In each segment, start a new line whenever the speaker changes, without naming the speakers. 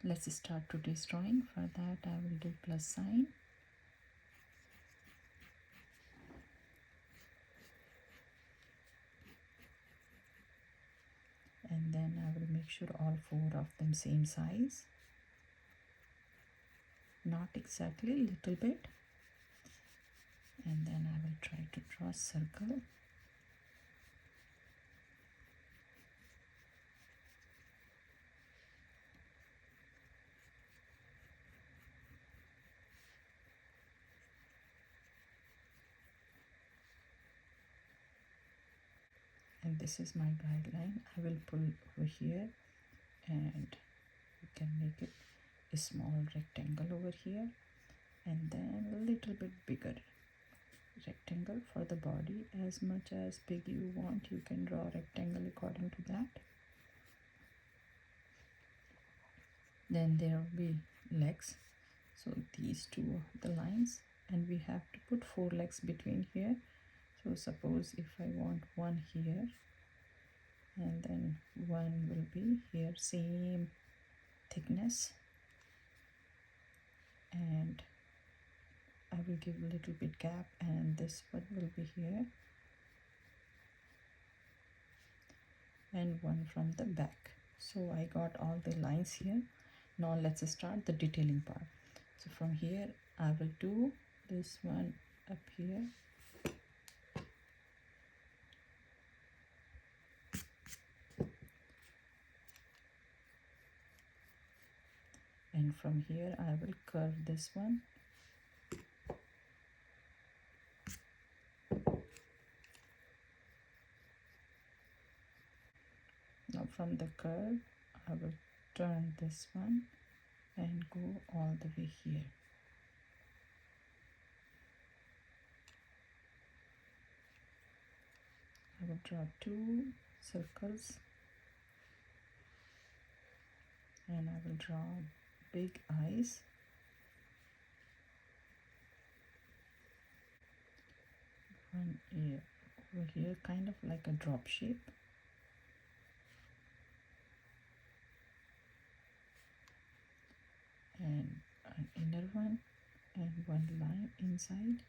Let's start today's drawing. For that I will do plus sign. And then I will make sure all four of them same size. Not exactly, little bit. And then I will try to draw a circle. And this is my guideline. I will pull over here and you can make it a small rectangle over here, and then a little bit bigger rectangle for the body. As much as big you want, you can draw a rectangle according to that. Then there will be legs, so these two are the lines, and we have to put 4 legs between here. So suppose if I want one here, and then one will be here, same thickness, and I will give a little bit gap, and this one will be here, and one from the back. So I got all the lines here. Now let's start the detailing part. So from here I will do this one up here, and from here I will curve this one, now from the curve I will turn this one and go all the way here. I will draw 2 circles, and I will draw big eyes, one ear over here, kind of like a drop shape, and an inner one, and one line inside,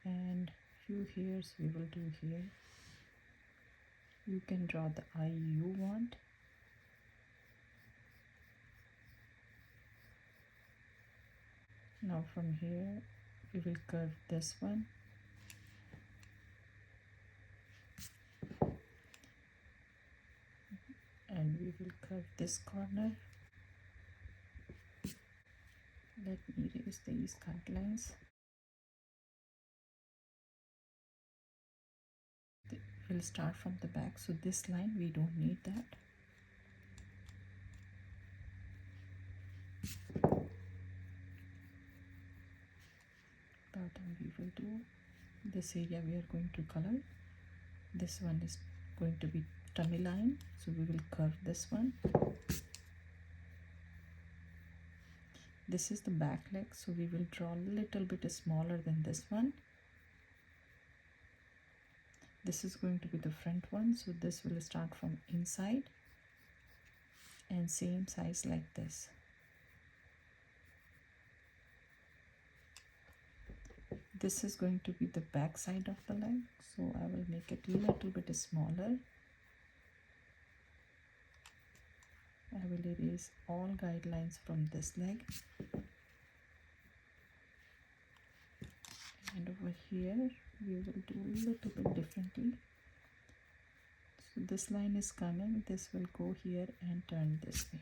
and few hairs we will do here. You can draw the eye you want. Now from here we will curve this one, and we will curve this corner. Let me erase these guidelines. We'll start from the back, so this line we don't need that. Bottom we will do this area we are going to color. This one is going to be tummy line, so we will curve this one. This is the back leg, so we will draw a little bit smaller than this one. This is going to be the front one, so this will start from inside and same size like this. This is going to be the back side of the leg, so I will make it a little bit smaller. I will erase all guidelines from this leg, and over here we will do a little bit differently. So this line is coming, this will go here and turn this way.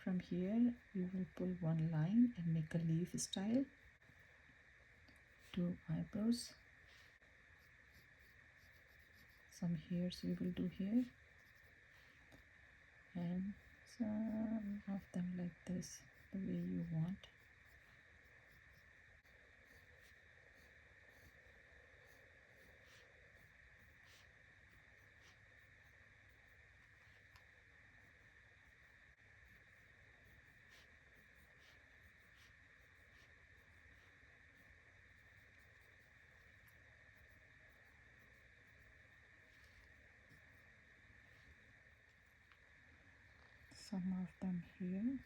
From here we will pull one line and make a leaf style, 2 eyebrows, some hairs we will do here, and some of them like this, the way you want. Some of them here.